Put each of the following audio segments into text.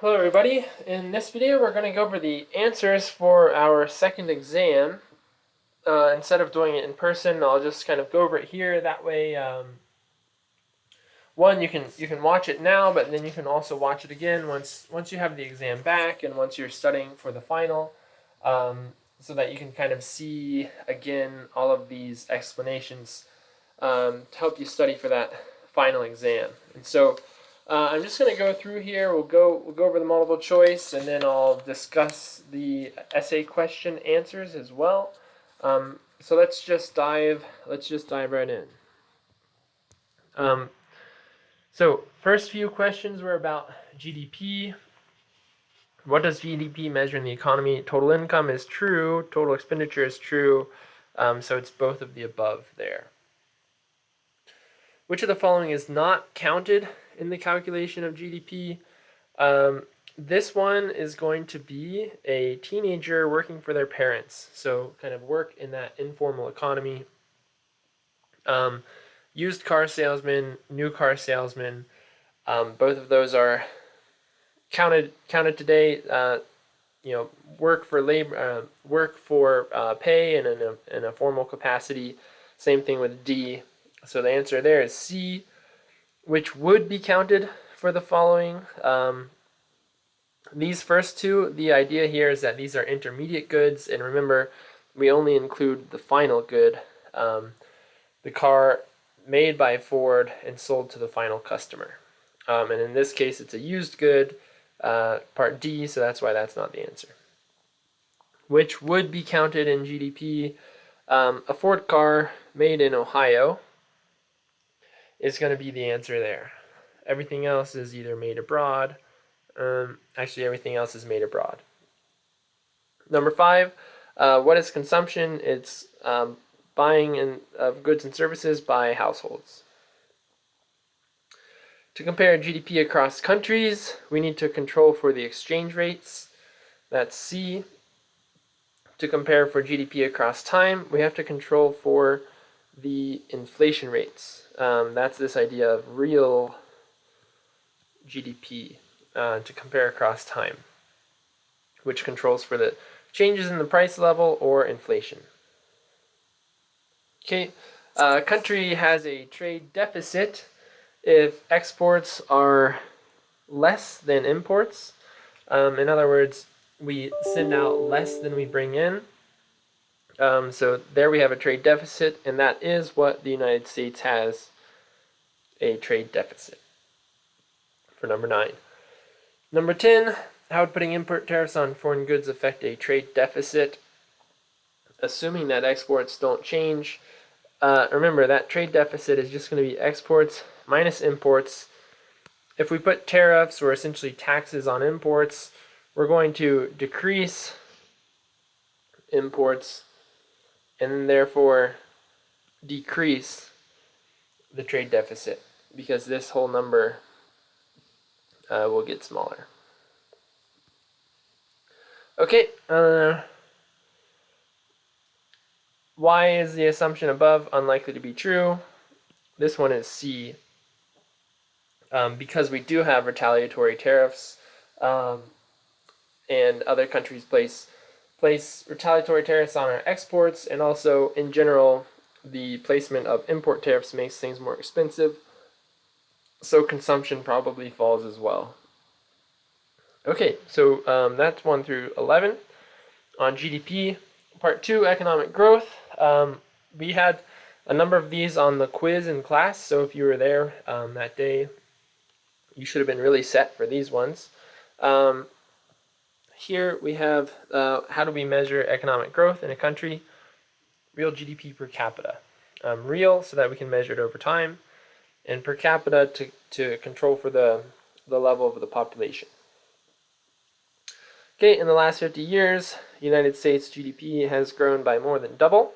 Hello everybody. In this video we're going to go over the answers for our second exam. Instead of doing it in person, I'll just kind of go over it here. That way, one, you can watch it now, but then you can also watch it again once you have the exam back and once you're studying for the final, so that you can kind of see again all of these explanations to help you study for that final exam. And so I'm just going to go through here. We'll go over the multiple choice, and then I'll discuss the essay question answers as well. So let's just dive right in. So first few questions were about GDP. What does GDP measure in the economy? Total income is true. Total expenditure is true. So it's both of the above there. Which of the following is not counted in the calculation of GDP? This one is going to be a teenager working for their parents. So kind of work in that informal economy. Used car salesman, new car salesman, both of those are counted today. Work for labor, work for pay, and in a formal capacity. Same thing with D. So the answer there is C, which would be counted for the following. These first two, the idea here is that these are intermediate goods, and remember, we only include the final good, the car made by Ford and sold to the final customer. And in this case, it's a used good, part D, so that's why that's not the answer. Which would be counted in GDP, a Ford car made in Ohio is going to be the answer there. Everything else is either made abroad. Actually, everything else is made abroad. Number 5, what is consumption? It's buying of goods and services by households. To compare GDP across countries, we need to control for the exchange rates. That's C. To compare for GDP across time, we have to control for the inflation rates. That's this idea of real GDP to compare across time, which controls for the changes in the price level or inflation. Okay, a country has a trade deficit if exports are less than imports. In other words, we send out less than we bring in. So there we have a trade deficit, and that is what the United States has, a trade deficit for number 9. Number 10, how would putting import tariffs on foreign goods affect a trade deficit? Assuming that exports don't change, remember that trade deficit is just going to be exports minus imports. If we put tariffs, or essentially taxes on imports, we're going to decrease imports and therefore decrease the trade deficit, because this whole number will get smaller. Okay, why is the assumption above unlikely to be true? This one is C. Because we do have retaliatory tariffs, and other countries place retaliatory tariffs on our exports, and also in general the placement of import tariffs makes things more expensive, so consumption probably falls as well. Okay, so that's 1 through 11 on GDP. Part 2, economic growth. We had a number of these on the quiz in class, so if you were there that day, you should have been really set for these ones. Here we have how do we measure economic growth in a country? Real GDP per capita. Real, so that we can measure it over time, and per capita to control for the level of the population. Okay, in the last 50 years, United States GDP has grown by more than double.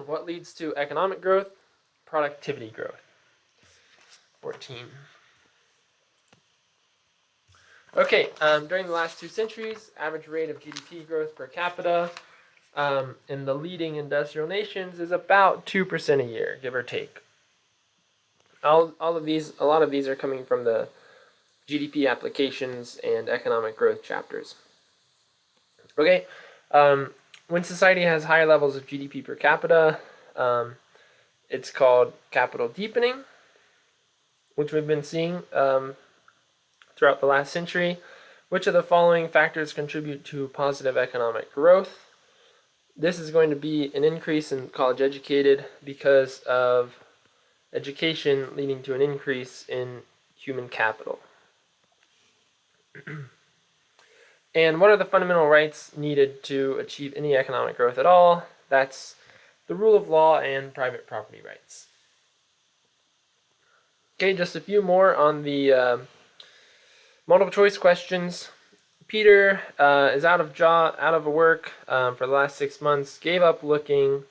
What leads to economic growth? Productivity growth. 14. Okay, during the last 2 centuries, average rate of GDP growth per capita in the leading industrial nations is about 2% a year, give or take. A lot of these are coming from the GDP applications and economic growth chapters. Okay, when society has higher levels of GDP per capita, it's called capital deepening, which we've been seeing throughout the last century. Which of the following factors contribute to positive economic growth? This is going to be an increase in college educated because of education leading to an increase in human capital. And what are the fundamental rights needed to achieve any economic growth at all? That's the rule of law and private property rights. Okay, just a few more on the multiple choice questions. Peter is out of work for the last 6 months, gave up looking,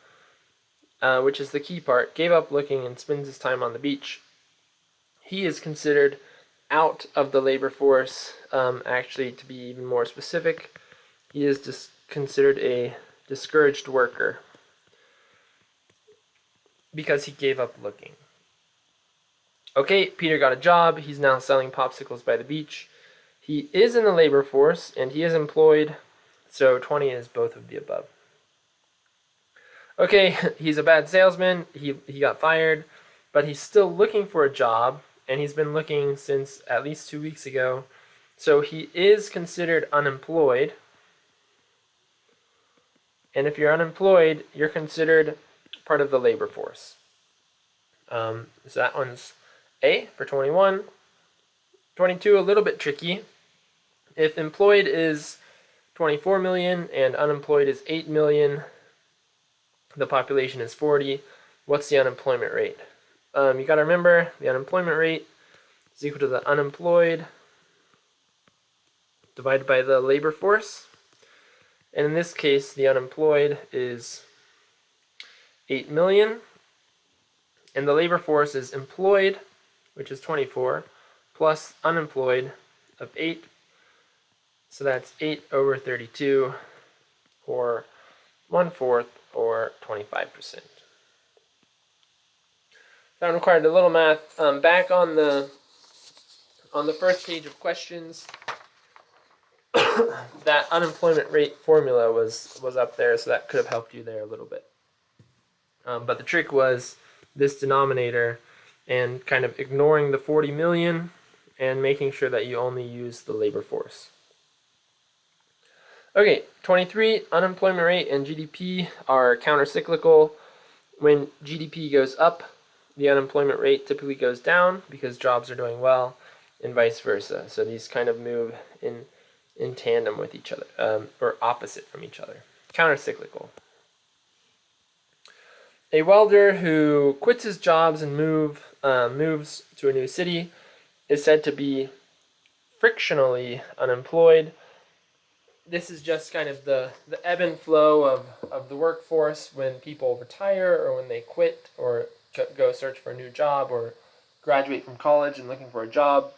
which is the key part, gave up looking and spends his time on the beach. He is considered out of the labor force. Actually, to be even more specific, he is considered a discouraged worker because he gave up looking. Okay, Peter got a job. He's now selling popsicles by the beach. He is in the labor force and he is employed, so 20 is both of the above. Okay, he's a bad salesman. He got fired, but he's still looking for a job, and he's been looking since at least 2 weeks ago. So he is considered unemployed. And if you're unemployed, you're considered part of the labor force. So that one's A for 21. 22, a little bit tricky. If employed is 24 million and unemployed is 8 million, the population is 40, what's the unemployment rate? You got to remember the unemployment rate is equal to the unemployed divided by the labor force. And in this case, the unemployed is 8 million. And the labor force is employed, which is 24, plus unemployed of 8. So that's 8 over 32, or 1/4, or 25%. That required a little math. Back on the first page of questions, that unemployment rate formula was up there, so that could have helped you there a little bit. But the trick was this denominator and kind of ignoring the 40 million and making sure that you only use the labor force. Okay, 23, unemployment rate and GDP are countercyclical. When GDP goes up, the unemployment rate typically goes down because jobs are doing well, and vice versa. So these kind of move in tandem with each other, or opposite from each other. Countercyclical. A welder who quits his jobs and moves to a new city is said to be frictionally unemployed. This is just kind of the ebb and flow of the workforce when people retire or when they quit or go search for a new job or graduate from college and looking for a job.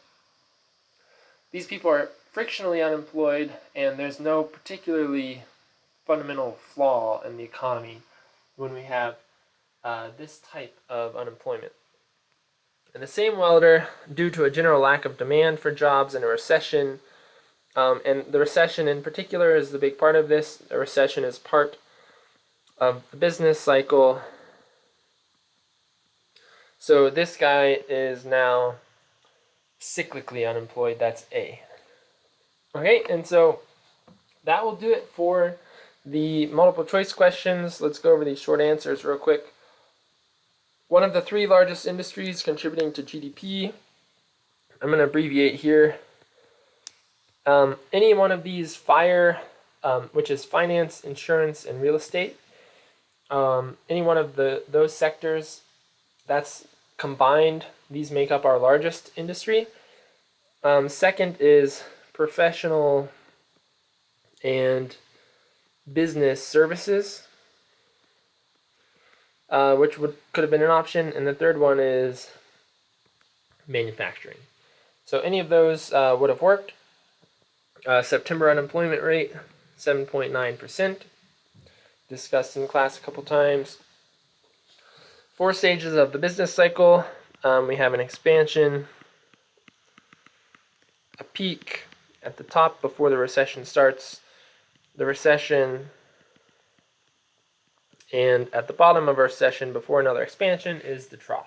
These people are frictionally unemployed, and there's no particularly fundamental flaw in the economy when we have this type of unemployment. And the same welder, due to a general lack of demand for jobs and a recession, and the recession in particular is the big part of this. The recession is part of the business cycle. So this guy is now cyclically unemployed. That's A. Okay, and so that will do it for the multiple choice questions. Let's go over these short answers real quick. One of the 3 largest industries contributing to GDP. I'm going to abbreviate here. Any one of these which is finance, insurance, and real estate. Any one of those sectors, that's combined, these make up our largest industry. Second is professional and business services, which could have been an option. And the third one is manufacturing. So any of those would have worked. September unemployment rate, 7.9%. Discussed in class a couple times. 4 stages of the business cycle. We have an expansion, a peak at the top before the recession starts, the recession, and at the bottom of a recession before another expansion is the trough.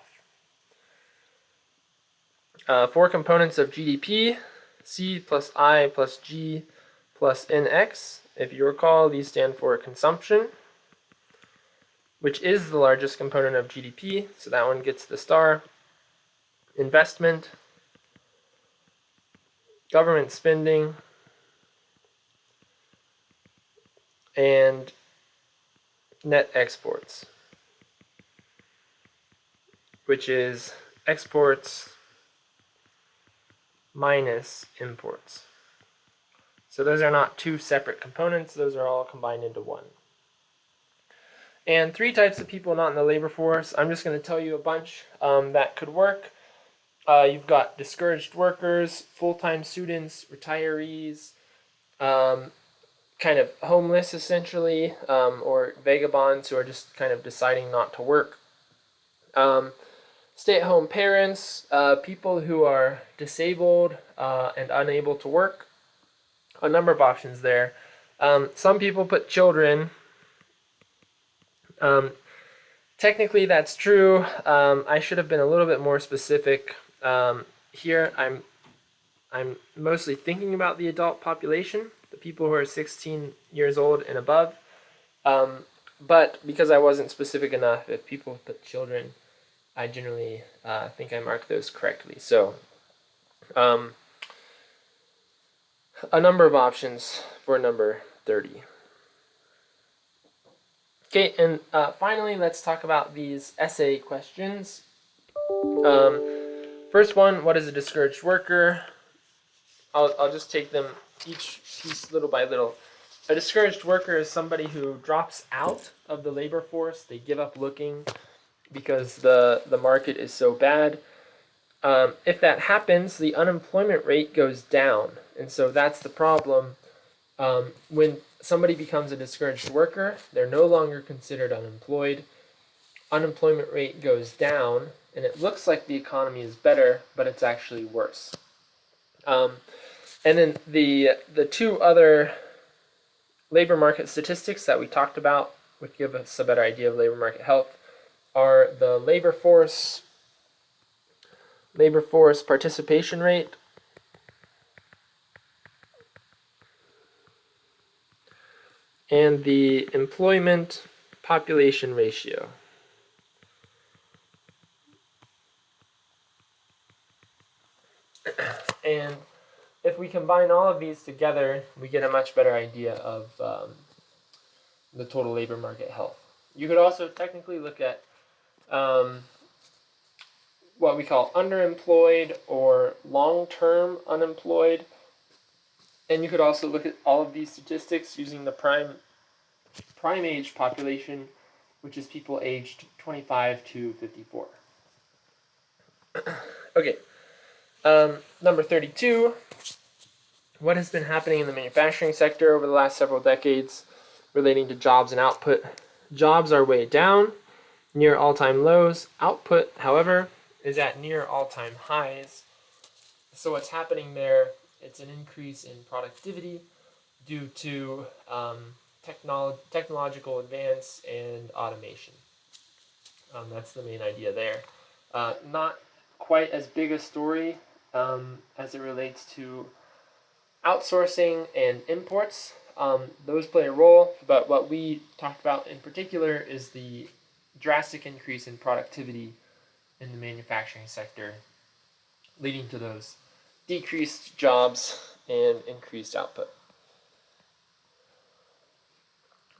4 components of GDP, C plus I plus G plus NX. If you recall, these stand for consumption, which is the largest component of GDP, so that one gets the star. Investment, government spending, and net exports, which is exports minus imports. So those are not 2 separate components, those are all combined into one. And 3 types of people not in the labor force. I'm just going to tell you a bunch that could work. You've got discouraged workers, full-time students, retirees, kind of homeless essentially, or vagabonds who are just kind of deciding not to work. Stay-at-home parents, people who are disabled and unable to work. A number of options there. Some people put children. Technically that's true. I should have been a little bit more specific. Here I'm mostly thinking about the adult population, the people who are 16 years old and above. But because I wasn't specific enough, if people put children, I generally think I mark those correctly. So a number of options for number 30. Okay, and finally, let's talk about these essay questions. First one, what is a discouraged worker? I'll just take them each piece little by little. A discouraged worker is somebody who drops out of the labor force. They give up looking because the market is so bad. If that happens, the unemployment rate goes down. And so that's the problem. When somebody becomes a discouraged worker, they're no longer considered unemployed. Unemployment rate goes down, and it looks like the economy is better, but it's actually worse. And then the 2 other labor market statistics that we talked about, which give us a better idea of labor market health, are the labor force participation rate and the employment population ratio. And if we combine all of these together, we get a much better idea of the total labor market health. You could also technically look at what we call underemployed or long-term unemployed. And you could also look at all of these statistics using the prime age population, which is people aged 25 to 54. Okay, number 32. What has been happening in the manufacturing sector over the last several decades relating to jobs and output? Jobs are way down, near all-time lows. Output, however, is at near all-time highs. So what's happening there? It's an increase in productivity due to technological advance and automation. That's the main idea there. Not quite as big a story as it relates to outsourcing and imports. Those play a role, but what we talked about in particular is the drastic increase in productivity in the manufacturing sector, leading to those decreased jobs and increased output.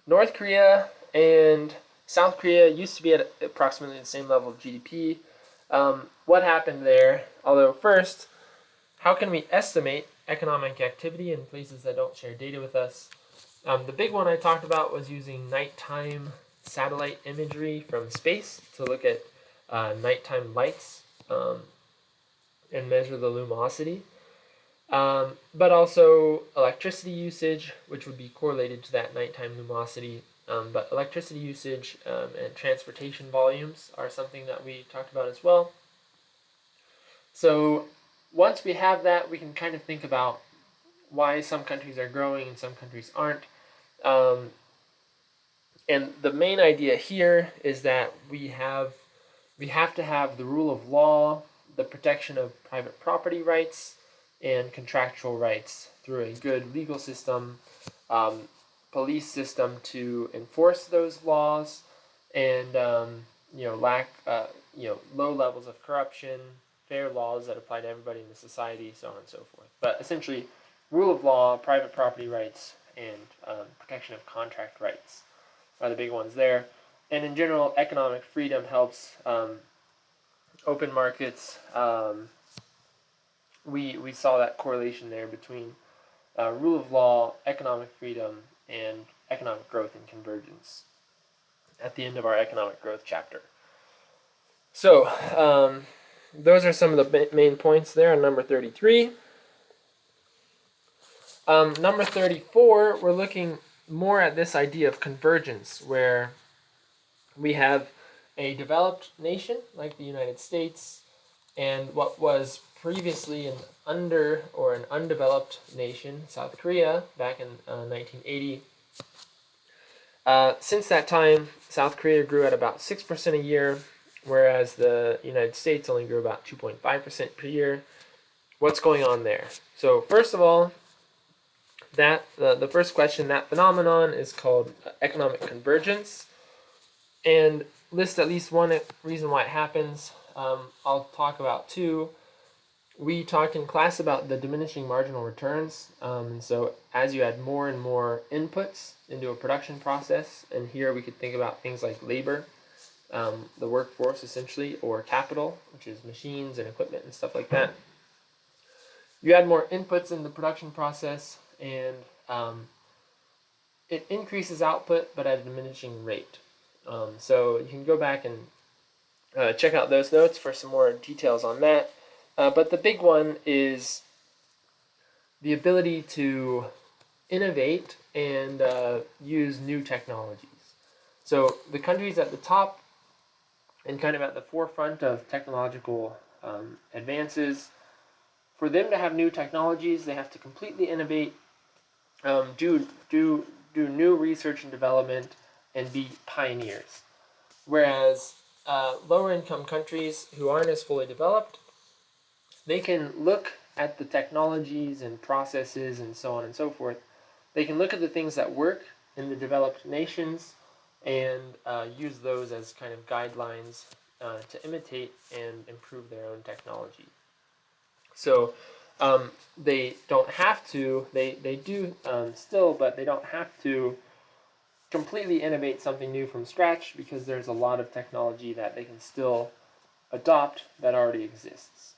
North Korea and South Korea used to be at approximately the same level of GDP. What happened there? Although first, how can we estimate economic activity in places that don't share data with us? The big one I talked about was using nighttime satellite imagery from space to look at nighttime lights and measure the luminosity. But also electricity usage, which would be correlated to that nighttime luminosity. But electricity usage and transportation volumes are something that we talked about as well. So once we have that, we can kind of think about why some countries are growing and some countries aren't. And the main idea here is that we have to have the rule of law, the protection of private property rights, and contractual rights through a good legal system, police system to enforce those laws, and low levels of corruption, fair laws that apply to everybody in the society, so on and so forth. But essentially, rule of law, private property rights, and protection of contract rights are the big ones there. And in general, economic freedom helps open markets. We saw that correlation there between rule of law, economic freedom, and economic growth and convergence at the end of our economic growth chapter. So those are some of the main points there on number 33. Number 34, we're looking more at this idea of convergence, where we have a developed nation like the United States and what was previously an undeveloped nation, South Korea, back in 1980. Since that time, South Korea grew at about 6% a year, whereas the United States only grew about 2.5% per year. What's going on there? So first of all, the first question, that phenomenon is called economic convergence, and list at least one reason why it happens. I'll talk about two. We talked in class about the diminishing marginal returns, and so as you add more and more inputs into a production process, and here we could think about things like labor, the workforce essentially, or capital, which is machines and equipment and stuff like that. You add more inputs in the production process, and it increases output, but at a diminishing rate. So you can go back and check out those notes for some more details on that. But the big one is the ability to innovate and use new technologies. So the countries at the top and kind of at the forefront of technological advances, for them to have new technologies, they have to completely innovate, do new research and development, and be pioneers. Whereas lower income countries who aren't as fully developed, they can look at the technologies and processes and so on and so forth. They can look at the things that work in the developed nations and use those as kind of guidelines to imitate and improve their own technology. So they don't have to, they do still, but they don't have to completely innovate something new from scratch, because there's a lot of technology that they can still adopt that already exists.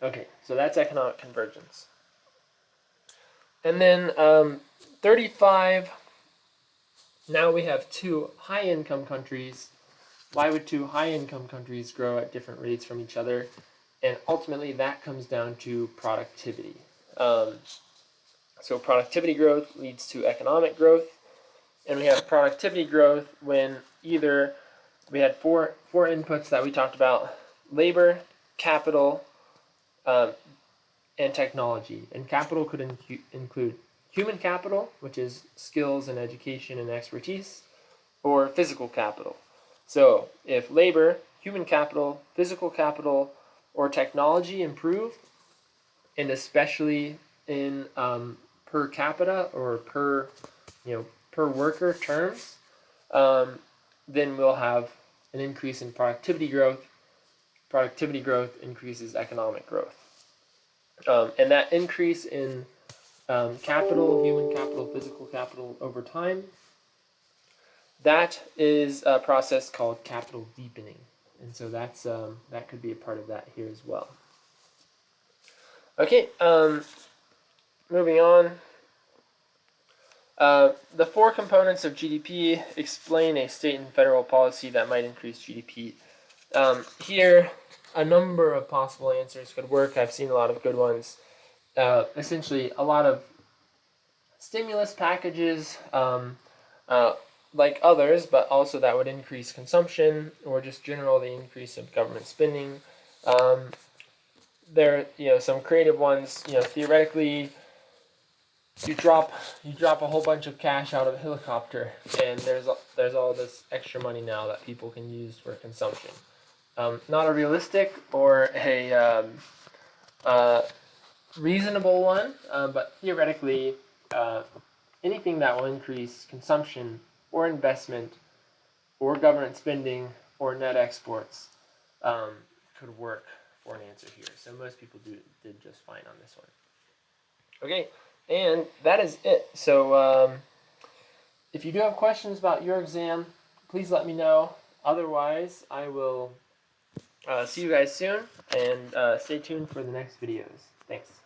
Okay, so that's economic convergence. And then 35, now we have two high-income countries. Why would two high-income countries grow at different rates from each other? And ultimately, that comes down to productivity. So productivity growth leads to economic growth. And we have productivity growth when either we had four inputs that we talked about: labor, capital, and technology. And capital could include human capital, which is skills and education and expertise, or physical capital. So if labor, human capital, physical capital, or technology improve, and especially in per capita or per worker terms, then we'll have an increase in productivity growth. Productivity growth increases economic growth. And that increase in capital, human capital, physical capital over time, that is a process called capital deepening. And so that's that could be a part of that here as well. Okay, moving on. The four components of GDP explain a state and federal policy that might increase GDP. Here, a number of possible answers could work. I've seen a lot of good ones. Essentially, a lot of stimulus packages, like others, but also that would increase consumption, or just general the increase of government spending. there are some creative ones. Theoretically, you drop a whole bunch of cash out of a helicopter, and there's all this extra money now that people can use for consumption. Not a realistic or a reasonable one, but theoretically, anything that will increase consumption or investment or government spending or net exports could work for an answer here. So most people did just fine on this one. Okay, and that is it. So if you do have questions about your exam, please let me know. Otherwise, I will see you guys soon, and stay tuned for the next videos. Thanks.